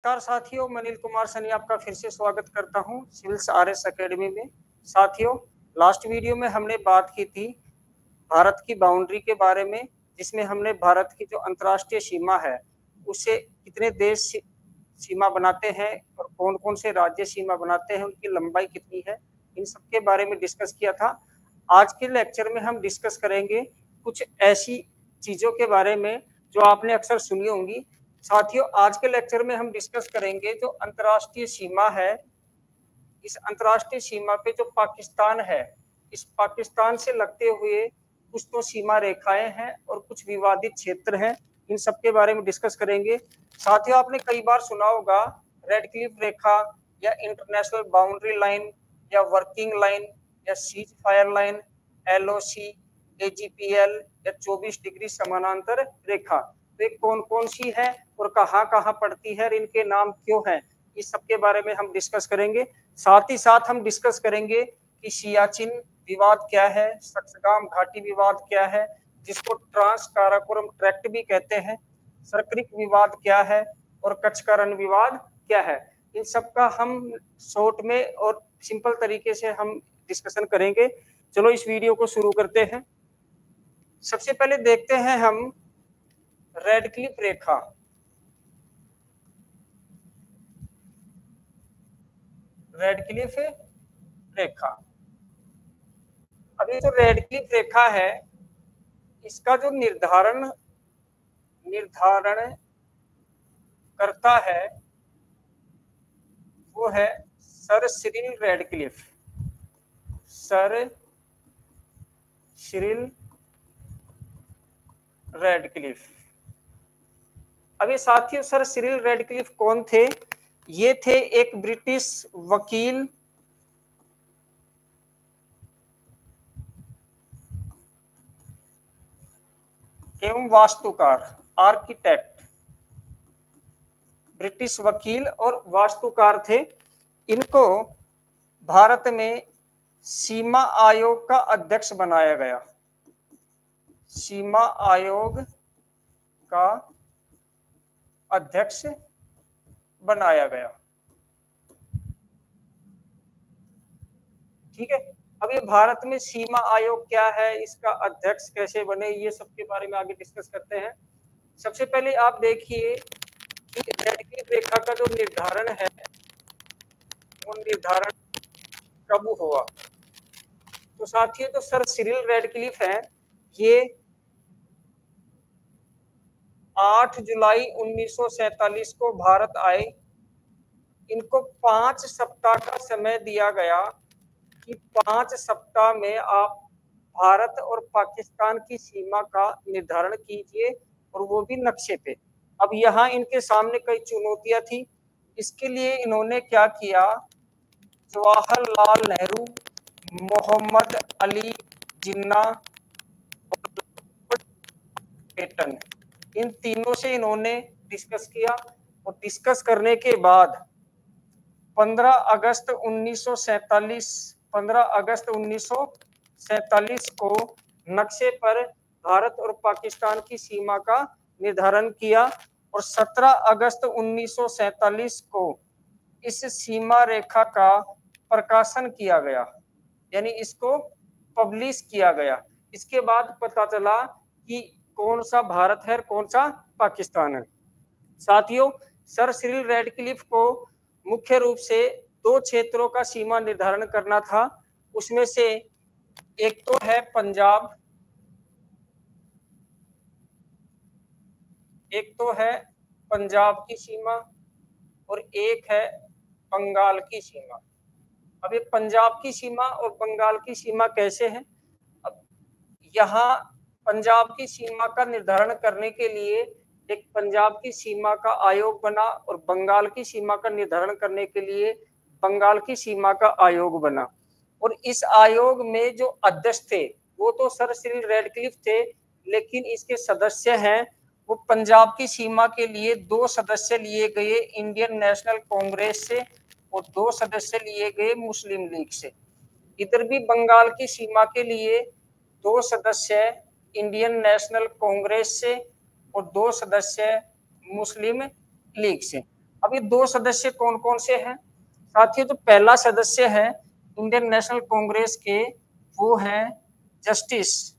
नमस्कार साथियों, मैं अनिल कुमार सनी आपका फिर से स्वागत करता हूं सिविल्स आरएस एकेडमी में। साथियों, लास्ट वीडियो में हमने बात की थी भारत की बाउंड्री के बारे में, जिसमें हमने भारत की जो अंतर्राष्ट्रीय सीमा है उसे कितने देश सीमा बनाते हैं और कौन-कौन से राज्य सीमा बनाते हैं, उनकी लंबाई कितनी है, इन सब के बारे में डिस्कस किया था। आज के लेक्चर में हम डिस्कस करेंगे कुछ ऐसी चीजों के बारे में जो आपने अक्सर सुनी होंगी। साथियों, आज के लेक्चर में हम डिस्कस करेंगे जो अंतर्राष्ट्रीय सीमा है, इस अंतर्राष्ट्रीय सीमा पे जो पाकिस्तान है, इस पाकिस्तान से लगते हुए कुछ तो सीमा रेखाएं हैं और कुछ विवादित क्षेत्र हैं, इन सब के बारे में डिस्कस करेंगे। साथियों, आपने कई बार सुना होगा रेड क्लिफ रेखा या इंटरनेशनल बाउंड्री लाइन या वर्किंग लाइन या सीज फायर लाइन, एलओसी, एजीपीएल या 24 डिग्री समानांतर रेखा। वे कौन कौन सी है और कहाँ कहाँ पड़ती है और इनके नाम क्यों हैं, इस सब के बारे में हम डिस्कस करेंगे। साथ ही साथ हम डिस्कस करेंगे कि सियाचिन विवाद क्या है, सक्सगाम घाटी विवाद क्या है, जिसको ट्रांस काराकोरम ट्रैक्ट भी कहते हैं, सरक्रिक विवाद क्या है और कच्छ का रण विवाद क्या है। इन सब का हम शॉर्ट में और सिंपल तरीके से हम डिस्कशन करेंगे। चलो इस वीडियो को शुरू करते हैं। सबसे पहले देखते हैं हम रेड क्लिफ रेखा। रेड क्लिफ रेखा, अब ये जो रेड क्लिफ रेखा है, इसका जो निर्धारण करता है वो है sir Cyril Radcliffe. Sir Cyril Radcliffe. अब ये साथियों, सर सिरिल रेडक्लिफ कौन थे? ये थे एक ब्रिटिश वकील एवं वास्तुकार, आर्किटेक्ट, ब्रिटिश वकील और वास्तुकार थे। इनको भारत में सीमा आयोग का अध्यक्ष बनाया गया। सीमा आयोग का अध्यक्ष बनाया गया। ठीक है। अब ये भारत में सीमा आयोग क्या है, इसका अध्यक्ष कैसे बने, ये सब के बारे में आगे डिस्कस करते हैं। सबसे पहले आप देखिए कि रेड क्लिफ रेखा का जो निर्धारण है वो निर्धारण कब हुआ। तो साथियों, तो सर सिरिल रेडक्लिफ है, ये 8 जुलाई 1947 को भारत आए। इनको 5 सप्ताह का समय दिया गया कि 5 सप्ताह में आप भारत और पाकिस्तान की सीमा का निर्धारण कीजिए, और वो भी नक्शे पे। अब यहाँ इनके सामने कई चुनौतियां थी। इसके लिए इन्होंने क्या किया, जवाहरलाल नेहरू, मोहम्मद अली जिन्ना, पेटन, इन तीनों से इन्होंने डिस्कस किया। और डिस्कस करने के बाद 15 अगस्त 1947 को नक्शे पर भारत और पाकिस्तान की सीमा का निर्धारण किया। और 17 अगस्त 1947 को इस सीमा रेखा का प्रकाशन किया गया, यानी इसको पब्लिश किया गया। इसके बाद पता चला कि कौन सा भारत है, कौन सा पाकिस्तान है। साथियों, सर सिरिल रेडक्लिफ को मुख्य रूप से 2 क्षेत्रों का सीमा निर्धारण करना था। उसमें से एक तो है पंजाब, एक तो है पंजाब की सीमा और एक है बंगाल की सीमा। अब ये पंजाब की सीमा और बंगाल की सीमा कैसे है? अब यहाँ पंजाब की सीमा का निर्धारण करने के लिए एक पंजाब की सीमा का आयोग बना और बंगाल की सीमा का निर्धारण करने के लिए बंगाल की सीमा का आयोग बना। और इस आयोग में जो अध्यक्ष थे वो तो सर सिरिल रेडक्लिफ थे, लेकिन इसके सदस्य हैं वो पंजाब की सीमा के लिए 2 सदस्य लिए गए इंडियन नेशनल कांग्रेस से और 2 सदस्य लिए गए मुस्लिम लीग से। इधर भी बंगाल की सीमा के लिए 2 सदस्य इंडियन नेशनल कांग्रेस से और 2 सदस्य मुस्लिम लीग से। अब ये 2 सदस्य कौन कौन से हैं साथियों? तो पहला सदस्य है इंडियन नेशनल कांग्रेस के, वो है जस्टिस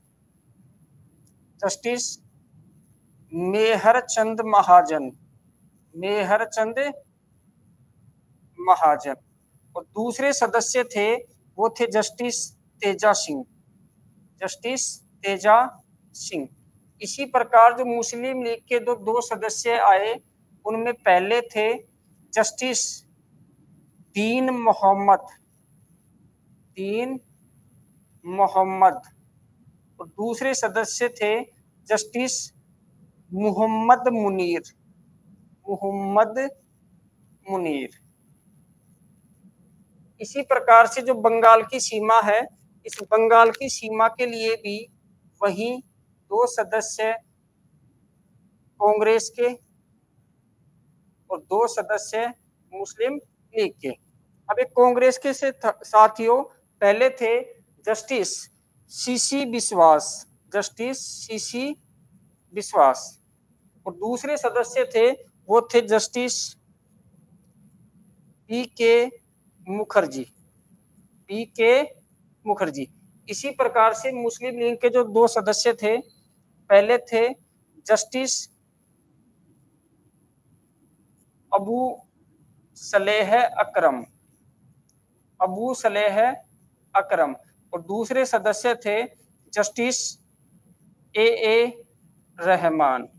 मेहरचंद महाजन, मेहरचंद महाजन। और दूसरे सदस्य थे वो थे जस्टिस तेजा सिंह, जस्टिस तेजा सिंह। इसी प्रकार जो मुस्लिम लीग के दो सदस्य आए, उनमें पहले थे जस्टिस दीन मोहम्मद और दूसरे सदस्य थे जस्टिस मोहम्मद मुनीर। इसी प्रकार से जो बंगाल की सीमा है, इस बंगाल की सीमा के लिए भी वही 2 सदस्य कांग्रेस के और 2 सदस्य मुस्लिम लीग के। अब एक कांग्रेस के से साथियों पहले थे जस्टिस सीसी विश्वास और दूसरे सदस्य थे वो थे जस्टिस पी के मुखर्जी। इसी प्रकार से मुस्लिम लीग के जो 2 सदस्य थे, पहले थे जस्टिस अबू सलेह अकरम और दूसरे सदस्य थे जस्टिस ए रहमान।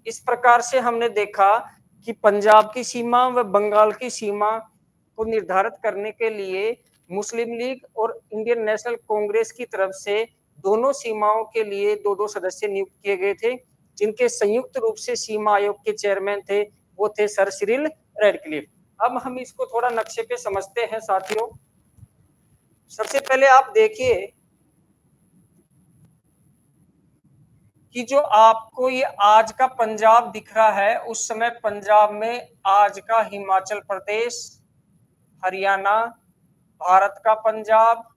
इस प्रकार से हमने देखा कि पंजाब की सीमा व बंगाल की सीमा को निर्धारित करने के लिए मुस्लिम लीग और इंडियन नेशनल कांग्रेस की तरफ से दोनों सीमाओं के लिए 2-2 सदस्य नियुक्त किए गए थे, जिनके संयुक्त रूप से सीमा आयोग के चेयरमैन थे वो थे सर सिरिल रेडक्लिफ। अब हम इसको थोड़ा नक्शे पे समझते हैं साथियों। सबसे पहले आप देखिए कि जो आपको ये आज का पंजाब दिख रहा है, उस समय पंजाब में आज का हिमाचल प्रदेश, हरियाणा, भारत का पंजाब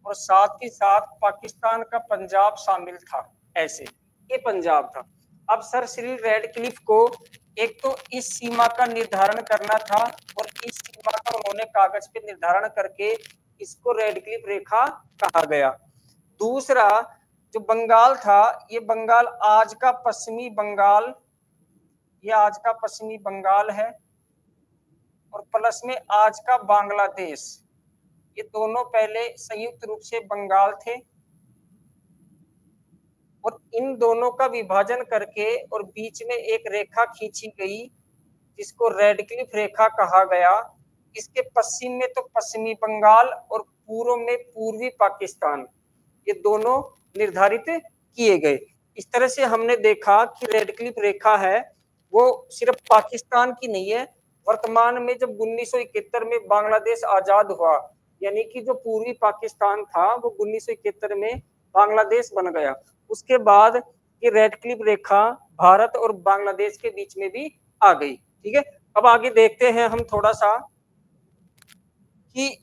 और साथ ही साथ पाकिस्तान का पंजाब शामिल था। ऐसे ये पंजाब था। अब सर सिरिल रेडक्लिफ को एक तो इस सीमा का निर्धारण करना था और इस सीमा का उन्होंने कागज पे निर्धारण करके इसको रेडक्लिफ रेखा कहा गया। दूसरा जो बंगाल था, ये बंगाल आज का पश्चिमी बंगाल, ये आज का पश्चिमी बंगाल है और प्लस में आज का बांग्लादेश, ये दोनों पहले संयुक्त रूप से बंगाल थे और इन दोनों का विभाजन करके और बीच में एक रेखा खींची गई जिसको रेडक्लिफ रेखा कहा गया। इसके पश्चिम में तो पश्चिमी बंगाल और पूर्व में पूर्वी पाकिस्तान, ये दोनों निर्धारित किए गए। इस तरह से हमने देखा कि रेडक्लिफ रेखा है वो सिर्फ पाकिस्तान की नहीं है। वर्तमान में जब 1971 में बांग्लादेश आजाद हुआ, यानी कि जो पूर्वी पाकिस्तान था वो 1971 में बांग्लादेश बन गया। उसके बाद ये रेडक्लिफ रेखा भारत और बांग्लादेश के बीच में भी आ गई। ठीक है, अब आगे देखते हैं हम थोड़ा सा कि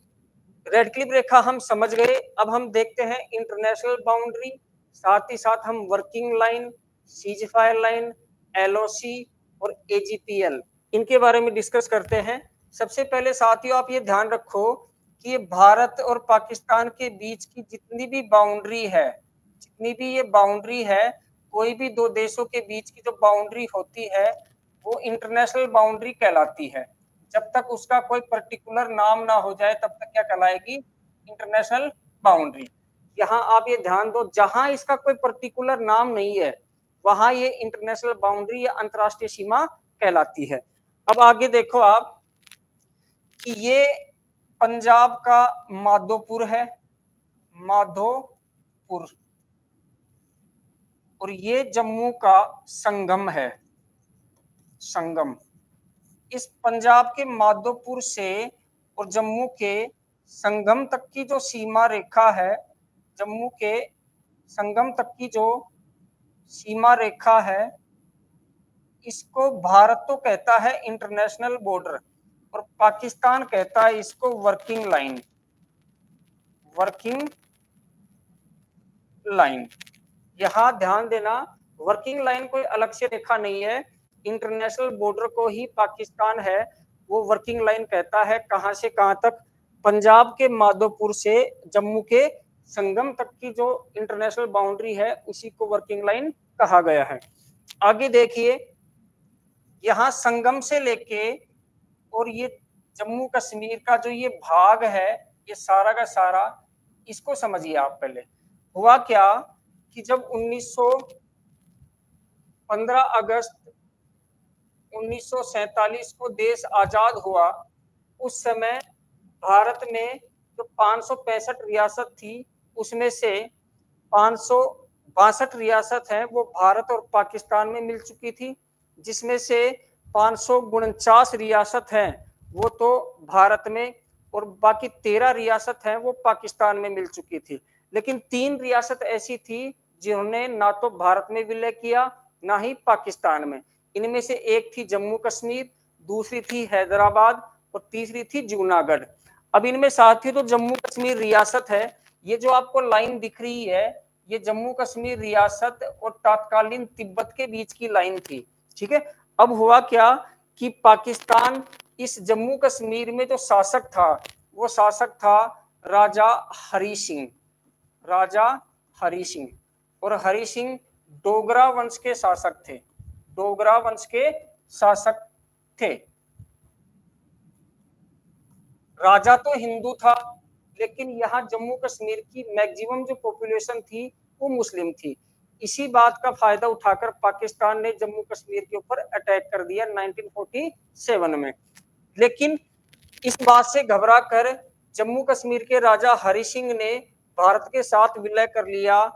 रेडक्लिफ रेखा हम समझ गए। अब हम देखते हैं इंटरनेशनल बाउंड्री, साथ ही साथ हम working line, ceasefire line, LOC और एजीपीएल, इनके बारे में डिस्कस करते हैं। सबसे पहले साथियों आप ये ध्यान रखो कि ये भारत और पाकिस्तान के बीच की जितनी भी ये बाउंड्री है, कोई भी 2 देशों के बीच की जो बाउंड्री होती है वो इंटरनेशनल बाउंड्री कहलाती है। जब तक उसका कोई पर्टिकुलर नाम ना हो जाए तब तक क्या कहलाएगी? International boundary. यहाँ आप ये ध्यान दो, जहां इसका कोई पर्टिकुलर नाम नहीं है वहां ये इंटरनेशनल बाउंड्री या अंतरराष्ट्रीय सीमा कहलाती है। अब आगे देखो आप कि ये पंजाब का माधोपुर है, माधोपुर, और ये जम्मू का संगम है, संगम। इस पंजाब के माधोपुर से और जम्मू के संगम तक की जो सीमा रेखा है, जम्मू के संगम तक की जो सीमा रेखा है, इसको भारत तो कहता है इंटरनेशनल बॉर्डर और पाकिस्तान कहता है इसको वर्किंग लाइन। यहां ध्यान देना, वर्किंग लाइन कोई अलग से रेखा नहीं है, इंटरनेशनल बॉर्डर को ही पाकिस्तान है वो वर्किंग लाइन कहता है। कहां से कहां तक? पंजाब के माधोपुर से जम्मू के संगम तक की जो इंटरनेशनल बाउंड्री है उसी को वर्किंग लाइन कहा गया है। आगे देखिए, यहां संगम से लेके और ये जम्मू कश्मीर का जो ये भाग है, ये सारा का सारा, इसको समझिए आप। पहले हुआ क्या कि जब 15 अगस्त 1947 को देश आजाद हुआ, उस समय भारत में जो 565 रियासत थी उसमें से 562 रियासत है वो भारत और पाकिस्तान में मिल चुकी थी, जिसमें से 549 रियासत हैं वो तो भारत में और बाकी 13 रियासत हैं वो पाकिस्तान में मिल चुकी थी। लेकिन 3 रियासत ऐसी थी जिन्होंने ना तो भारत में विलय किया ना ही पाकिस्तान में। इनमें से एक थी जम्मू कश्मीर, दूसरी थी हैदराबाद और तीसरी थी जूनागढ़। अब इनमें साथियों तो जम्मू कश्मीर रियासत है, ये जो आपको लाइन दिख रही है ये जम्मू कश्मीर रियासत और तत्कालीन तिब्बत के बीच की लाइन थी। ठीक है, अब हुआ क्या कि पाकिस्तान इस जम्मू कश्मीर में जो शासक था वो शासक था राजा हरि सिंह। राजा हरि सिंह, और हरि सिंह डोगरा वंश के शासक थे। डोगरा वंश के शासक थे। राजा तो हिंदू था, लेकिन यहाँ जम्मू कश्मीर की मैक्सिमम जो पॉपुलेशन थी वो मुस्लिम थी। इसी बात का फायदा उठाकर पाकिस्तान ने जम्मू कश्मीर के ऊपर अटैक कर दिया 1947 में। लेकिन इस बात से घबरा कर जम्मू कश्मीर के राजा हरि सिंह ने भारत के साथ विलय कर लिया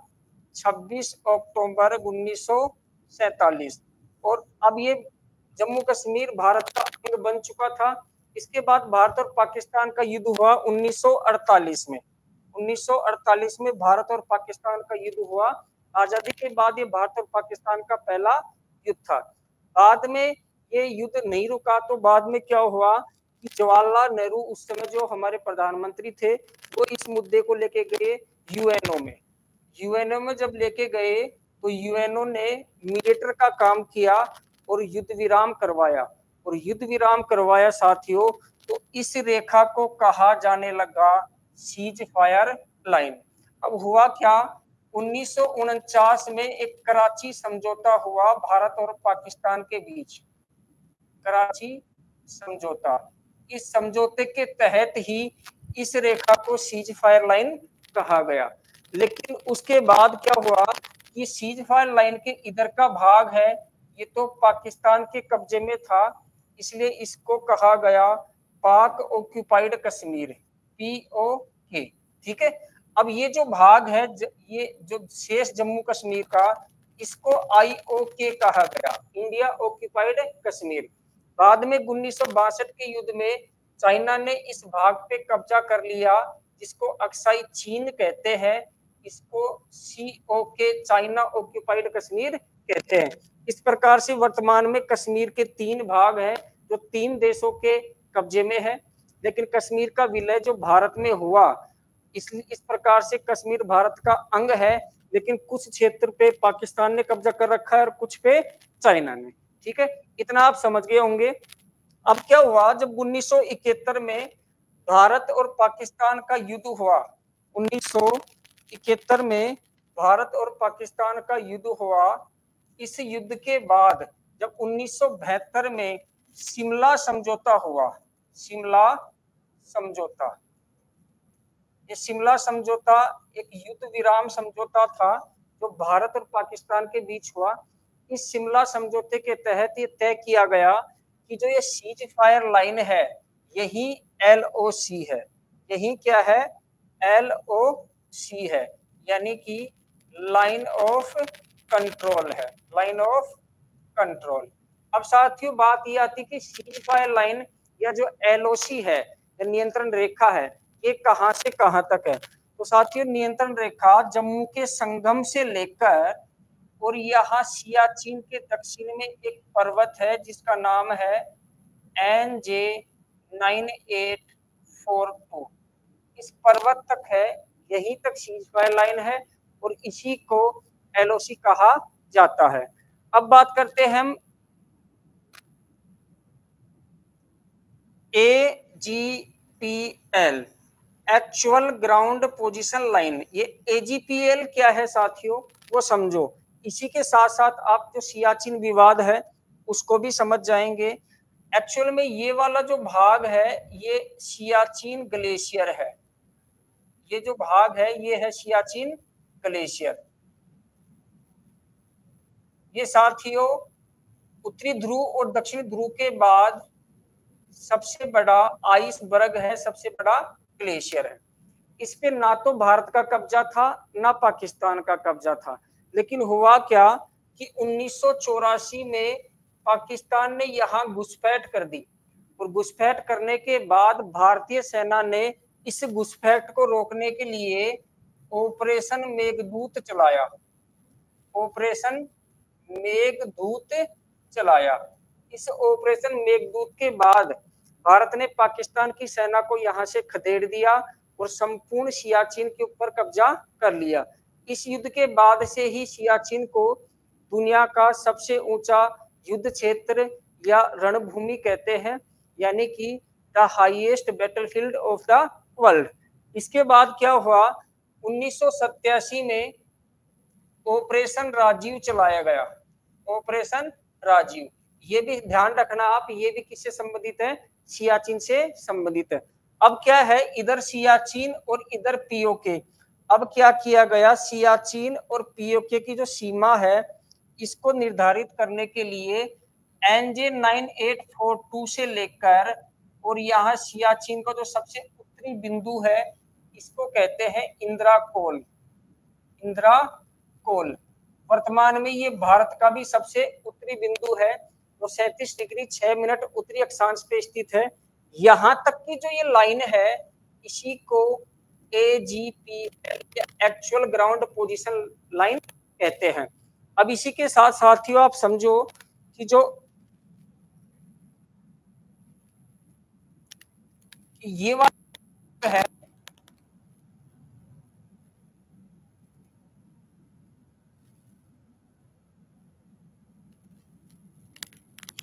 26 अक्टूबर 1947, और अब ये जम्मू कश्मीर भारत का अंग बन चुका था। इसके बाद भारत और पाकिस्तान का युद्ध हुआ 1948 में। 1948 में भारत और पाकिस्तान का युद्ध हुआ। आजादी के बाद ये भारत और पाकिस्तान का पहला युद्ध था। बाद में ये युद्ध नहीं रुका तो बाद में क्या हुआ कि जवाहरलाल नेहरू उस समय जो हमारे प्रधानमंत्री थे वो इस मुद्दे को लेके गए यूएनओ में। यूएनओ में जब लेके गए तो यूएनओ ने मीडिएटर का काम किया और युद्ध विराम करवाया। और युद्ध विराम करवाया साथियों, तो इस रेखा को कहा जाने लगा सीज फायर लाइन। अब हुआ क्या, 1949 में एक कराची समझौता हुआ भारत और पाकिस्तान के बीच। कराची समझौता, इस समझौते के तहत ही इस रेखा को सीज फायर लाइन कहा गया। लेकिन उसके बाद क्या हुआ कि सीज फायर लाइन के इधर का भाग है ये तो पाकिस्तान के कब्जे में था, इसलिए इसको कहा गया पाक ऑक्यूपाइड कश्मीर, POK। ठीक है, अब ये जो भाग है ये जो शेष जम्मू कश्मीर का, इसको IOK कहा गया, इंडिया ऑक्यूपाइड कश्मीर। बाद में 1962 के युद्ध में चाइना ने इस भाग पे कब्जा कर लिया, जिसको अक्साई चीन कहते हैं। इसको COK, चाइना ऑक्यूपाइड कश्मीर कहते हैं। इस प्रकार से वर्तमान में कश्मीर के 3 भाग हैं जो 3 देशों के कब्जे में है। लेकिन कश्मीर का विलय जो भारत में हुआ, इस प्रकार से कश्मीर भारत का अंग है, लेकिन कुछ क्षेत्र पे पाकिस्तान ने कब्जा कर रखा है और कुछ पे चाइना ने। ठीक है, इतना आप समझ गए होंगे। अब क्या हुआ, जब 1971 में भारत और पाकिस्तान का युद्ध हुआ, 1971 में भारत और पाकिस्तान का युद्ध हुआ, इस युद्ध के बाद जब 1972 में शिमला समझौता हुआ, शिमला समझौता, ये शिमला समझौता एक युद्ध विराम समझौता था जो भारत और पाकिस्तान के बीच हुआ। इस शिमला समझौते के तहत ये तय किया गया कि जो ये सीज फायर लाइन है यही LOC है। यही क्या है? LOC है, यानी कि लाइन ऑफ कंट्रोल है, लाइन ऑफ कंट्रोल। अब साथियों बात ये आती कि सीज फायर लाइन या जो LOC है, नियंत्रण रेखा है, ये कहां से कहां तक है? तो साथियों नियंत्रण रेखा जम्मू के संगम से लेकर और यहाँ सियाचिन के दक्षिण में एक पर्वत है जिसका नाम है NJ 9842, इस पर्वत तक है, यहीं तक सीज फायर लाइन है और इसी को LOC कहा जाता है। अब बात करते हैं हम AGPL, actual ground position line. ये AGPL क्या है साथियों, वो समझो। इसी के साथ साथ आप जो सियाचिन विवाद है उसको भी समझ जाएंगे। एक्चुअल में ये वाला जो भाग है ये सियाचिन ग्लेशियर है। ये जो भाग है ये है सियाचिन ग्लेशियर। ये साथियों उत्तरी ध्रुव और दक्षिण ध्रुव के बाद सबसे बड़ा आइसबर्ग है, सबसे बड़ा ग्लेशियर है। इस पे ना तो भारत का कब्जा था ना पाकिस्तान का कब्जा था, लेकिन हुआ क्या कि 1984 में पाकिस्तान ने यहाँ घुसपैठ कर दी, और घुसपैठ करने के बाद भारतीय सेना ने इस घुसपैठ को रोकने के लिए ऑपरेशन मेघदूत चलाया। ऑपरेशन मेघदूत चलाया। इस ऑपरेशन मेघदूत के बाद भारत ने पाकिस्तान की सेना को यहां से खदेड़ दिया और संपूर्ण सियाचिन के ऊपर कब्जा कर लिया। इस युद्ध के बाद से ही सियाचिन को दुनिया का सबसे ऊंचा युद्ध क्षेत्र या रणभूमि कहते हैं, यानी कि the highest battlefield of the world. इसके बाद क्या हुआ, 1987 में ऑपरेशन राजीव चलाया गया। ऑपरेशन राजीव, ये भी ध्यान रखना आप, ये भी किससे संबंधित है, सियाचिन से संबंधित है। अब क्या है, इधर सियाचिन और इधर पीओके। अब क्या किया गया, सियाचिन और पीओके की जो सीमा है इसको निर्धारित करने के लिए NJ 9842 से लेकर और यहाँ सियाचिन का जो सबसे उत्तरी बिंदु है इसको कहते हैं इंदिरा कोल। इंदिरा कोल वर्तमान में ये भारत का भी सबसे उत्तरी बिंदु है, जो 37 डिग्री 6 मिनट उत्तरी अक्षांश पे स्थित है। यहां तक की जो ये लाइन है इसी को AGPL actual ground position line कहते हैं। अब इसी के साथ साथियों आप समझो कि जो ये वाला है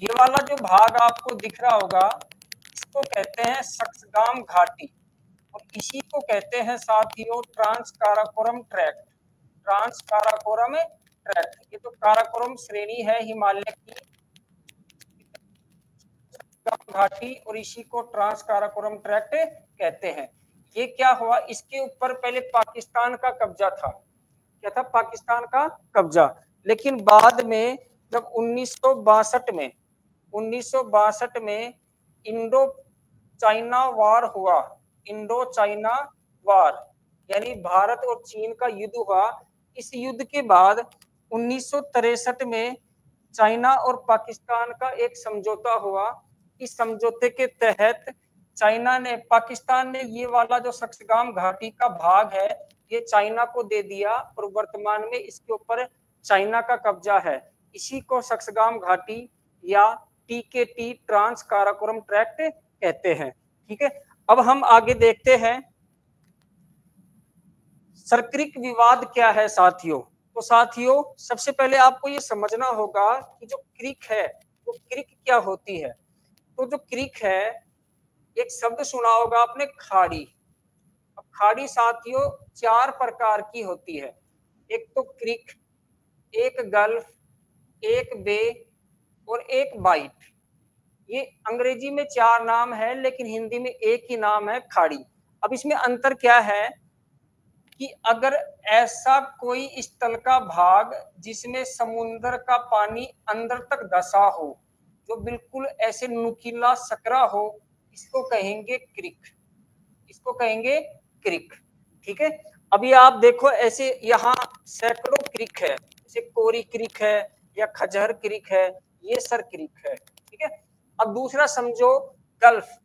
ये वाला जो भाग आपको दिख रहा होगा इसको कहते हैं सक्सगाम घाटी, और इसी को कहते हैं साथियों trans Karakoram tract. Trans Karakoram tract, ये तो काराकोरम श्रेणी है हिमालय की घाटी, और इसी को ट्रांस काराकोरम ट्रैक्ट कहते हैं। ये क्या हुआ, इसके ऊपर पहले पाकिस्तान का कब्जा था। क्या था, पाकिस्तान का कब्जा। लेकिन बाद में जब 1962 में इंडो चाइना वार हुआ, इंडो चाइना वार यानी भारत और चीन का युद्ध हुआ। इस युद्ध के बाद 1963 में चाइना और पाकिस्तान का एक समझौता हुआ। इस समझौते के तहत चाइना ने, पाकिस्तान ने ये वाला जो सक्सगाम घाटी का भाग है ये चाइना को दे दिया, और वर्तमान में इसके ऊपर चाइना का कब्जा है। इसी को सक्सगाम घाटी या TKT ट्रांस काराकोरम ट्रैक्ट कहते हैं। ठीक है, अब हम आगे देखते हैं सरक्रिक विवाद क्या है साथियों। तो साथियों सबसे पहले आपको ये समझना होगा कि जो क्रिक है वो क्रिक क्या होती है। तो जो क्रिक है, एक शब्द सुना होगा आपने, खाड़ी। अब खाड़ी साथियों 4 प्रकार की होती है, एक तो क्रिक, एक गल्फ, एक बे और एक बाइट। ये अंग्रेजी में 4 नाम है लेकिन हिंदी में एक ही नाम है, खाड़ी। अब इसमें अंतर क्या है कि अगर ऐसा कोई स्थल का भाग जिसमें समुद्र का पानी अंदर तक धसा हो, जो बिल्कुल ऐसे नुकीला सकरा हो, इसको कहेंगे क्रिक। इसको कहेंगे क्रिक। ठीक है, अभी आप देखो ऐसे यहाँ सैकड़ों क्रिक है, जैसे कोरी क्रिक है या खजहर क्रिक है, ये सर क्रिक है। ठीक है, अब दूसरा समझो गल्फ,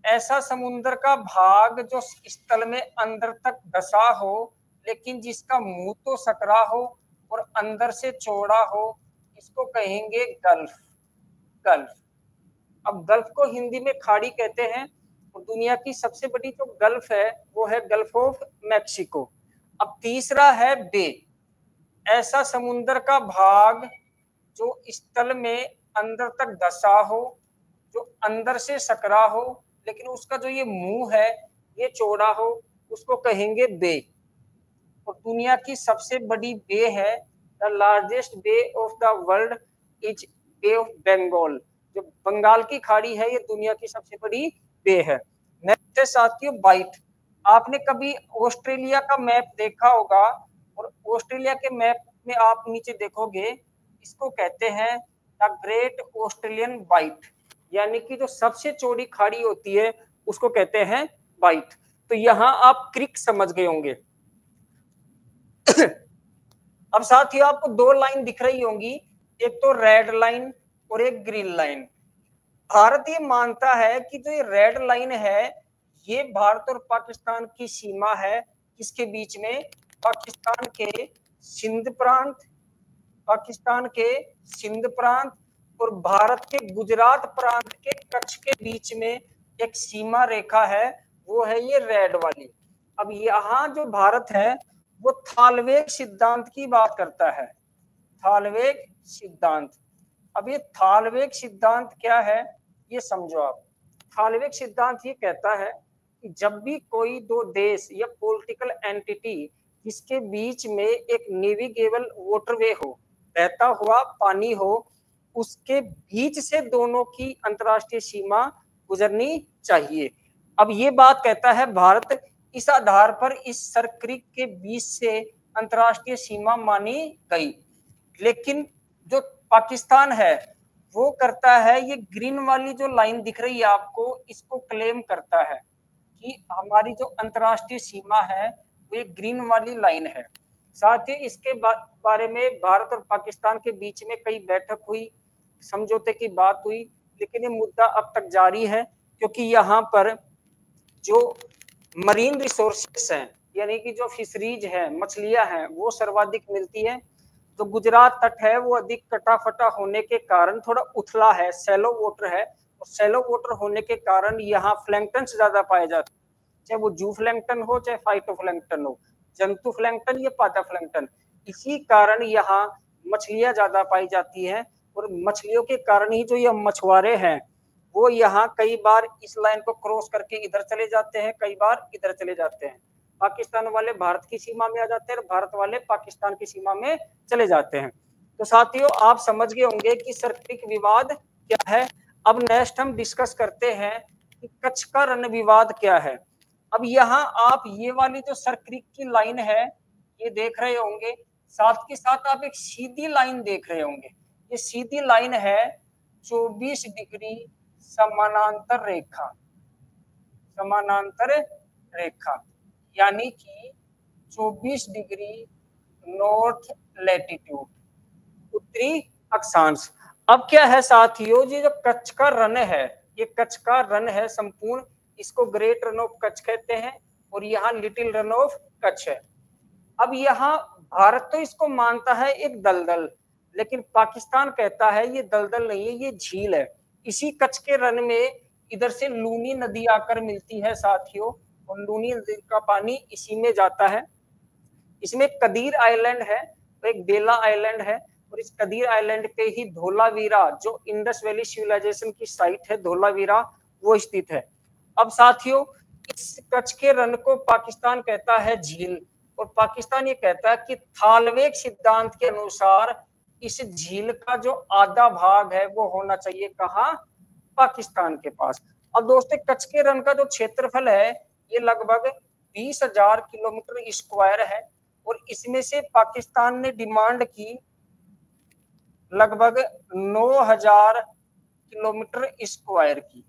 ऐसा समुद्र का भाग जो स्थल में अंदर तक धसा हो लेकिन जिसका मुंह तो सकरा हो और अंदर से चौड़ा हो, इसको कहेंगे गल्फ। गल्फ। अब गल्फ को हिंदी में खाड़ी कहते हैं, और दुनिया की सबसे बड़ी जो गल्फ है वो है गल्फ ऑफ मैक्सिको। अब तीसरा है बे, ऐसा समुद्र का भाग जो स्थल में अंदर तक धसा हो, जो अंदर से सकरा हो लेकिन उसका जो ये मुंह है ये चौड़ा हो, उसको कहेंगे बे। और दुनिया की सबसे बड़ी बे है, the largest bay of the world is bay of Bengal. जो बंगाल की खाड़ी है ये दुनिया की सबसे बड़ी बे है। नेक्स्ट है साथियों बाइट। आपने कभी ऑस्ट्रेलिया का मैप देखा होगा, और ऑस्ट्रेलिया के मैप में आप नीचे देखोगे, इसको कहते हैं द ग्रेट ऑस्ट्रेलियन बाइट, यानी कि जो सबसे चौड़ी खाड़ी होती है उसको कहते हैं बाइट। तो यहां आप क्रिक समझ गए होंगे। अब साथ ही आपको दो लाइन दिख रही होंगी, एक तो रेड लाइन और एक ग्रीन लाइन। भारत ये मानता है कि जो ये रेड लाइन है ये भारत और पाकिस्तान की सीमा है। किसके बीच में? पाकिस्तान के सिंध प्रांत, पाकिस्तान के सिंध प्रांत और भारत के गुजरात प्रांत के कच्छ के बीच में एक सीमा रेखा है, वो है ये रेड वाली। अब यहाँ जो भारत है वो थालवेग सिद्धांत की बात करता है, थालवेग सिद्धांत। अब ये थालवेग सिद्धांत क्या है ये समझो आप। थालवेग सिद्धांत ये कहता है कि जब भी कोई दो देश या पॉलिटिकल एंटिटी जिसके बीच में एक नेविगेबल वाटरवे हो, बहता हुआ पानी हो, उसके बीच से दोनों की अंतरराष्ट्रीय सीमा गुजरनी चाहिए। अब ये बात कहता है भारत, इस आधार पर इस सरक्रिक के बीच से अंतरराष्ट्रीय सीमा मानी गई। लेकिन जो पाकिस्तान है वो करता है, ये ग्रीन वाली जो लाइन दिख रही है आपको, इसको क्लेम करता है कि हमारी जो अंतरराष्ट्रीय सीमा है वो ये ग्रीन वाली लाइन है। साथ ही इसके बारे में भारत और पाकिस्तान के बीच में कई बैठक हुई, समझौते की बात हुई, लेकिन ये मुद्दा अब तक जारी है, क्योंकि यहाँ पर जो मरीन रिसोर्सेस हैं, यानी कि जो फिशरीज है, मछलियां हैं, वो सर्वाधिक मिलती है। जो गुजरात तट है वो अधिक कटा फटा होने के कारण थोड़ा उथला है, सैलो वाटर है, और सैलो वाटर होने के कारण यहाँ प्लैंक्टन ज्यादा पाए जाते हैं, चाहे वो जू प्लैंक्टन हो चाहे फाइटोप्लैंक्टन हो, जंतु प्लैंक्टन या पादा प्लैंक्टन। इसी कारण यहाँ मछलियां ज्यादा पाई जाती हैं, और मछलियों के कारण ही जो ये मछुआरे हैं वो यहाँ कई बार इस लाइन को क्रॉस करके इधर चले जाते हैं, कई बार इधर चले जाते हैं। पाकिस्तान वाले भारत की सीमा में आ जाते हैं और भारत वाले पाकिस्तान की सीमा में चले जाते हैं। तो साथियों आप समझ गए होंगे कि सर्किक विवाद क्या है। अब नेक्स्ट हम डिस्कस करते हैं कि कच्छ का रण विवाद क्या है। अब यहाँ आप ये वाली जो सर्किक की लाइन है ये देख रहे होंगे, साथ के साथ आप एक सीधी लाइन देख रहे होंगे। ये सीधी लाइन है 24 डिग्री समानांतर रेखा, समानांतर रेखा, यानी कि 24 डिग्री नॉर्थ लैटिट्यूड, उत्तरी अक्षांश। अब क्या है साथियों, ये जो कच्छ का रण है, ये कच्छ का रण है संपूर्ण, इसको ग्रेट रन ऑफ कच्छ कहते हैं, और यहाँ लिटिल रन ऑफ कच्छ है। अब यहाँ भारत तो इसको मानता है एक दलदल, लेकिन पाकिस्तान कहता है ये दलदल नहीं है, ये झील है। इसी कच्छ के रण में इधर से लूनी नदी आकर मिलती है साथियों, और लूनी नदी का पानी इसी में जाता है। इसमें कदीर आइलैंड है, तो एक बेला आइलैंड है, और इस कदीर आइलैंड पे ही धोलावीरा जो इंडस वैली सिविलाइजेशन की साइट है धोलावीरा, वो स्थित है। अब साथियों इस कच्छ के रण को पाकिस्तान कहता है झील, और पाकिस्तान ये कहता है कि थालवेग सिद्धांत के अनुसार इस झील का जो आधा भाग है वो होना चाहिए कहाँ? पाकिस्तान के पास। अब दोस्तों कच्छ के रण का जो क्षेत्रफल है ये लगभग 20,000 किलोमीटर स्क्वायर है, और इसमें से पाकिस्तान ने डिमांड की लगभग 9,000 किलोमीटर स्क्वायर की।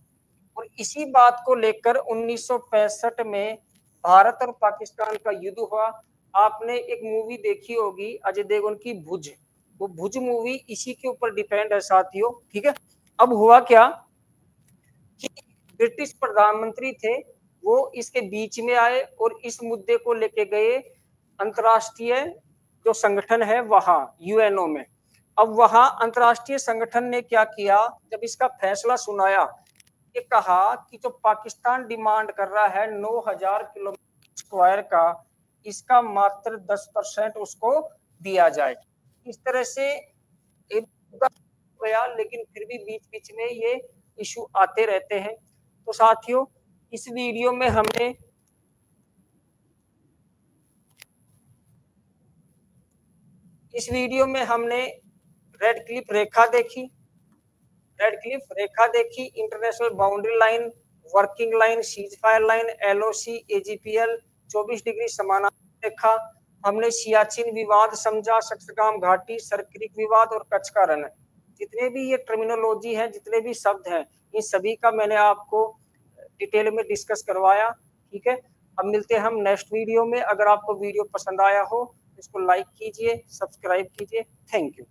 और इसी बात को लेकर 1965 में भारत और पाकिस्तान का युद्ध हुआ। आपने एक मूवी देखी होगी अजय देवगन की भुज, वो भुज मूवी इसी के ऊपर डिपेंड है साथियों, ठीक है। अब हुआ क्या कि ब्रिटिश प्रधानमंत्री थे वो इसके बीच में आए और इस मुद्दे को लेके गए अंतरराष्ट्रीय जो संगठन है वहां यूएनओ में। अब वहां अंतरराष्ट्रीय संगठन ने क्या किया, जब इसका फैसला सुनाया, ये कहा कि जो पाकिस्तान डिमांड कर रहा है 9,000 किलोमीटर स्क्वायर का, इसका मात्र 10% उसको दिया जाए। इस तरह से एक गया, लेकिन फिर भी बीच बीच में ये इशू आते रहते हैं। तो साथियों इस वीडियो में हमने रेड क्लिफ रेखा देखी, international boundary line, working line, ceasefire line, LOC, AGPL, 24 degree समानांतर रेखा। हमने सियाचिन विवाद समझा, सक्सगाम घाटी, सरक्रिक विवाद और कच्छ का रण। जितने भी ये टर्मिनोलॉजी है, जितने भी शब्द हैं, इन सभी का मैंने आपको डिटेल में डिस्कस करवाया। ठीक है, अब मिलते हैं हम नेक्स्ट वीडियो में। अगर आपको वीडियो पसंद आया हो इसको लाइक कीजिए, सब्सक्राइब कीजिए। Thank you.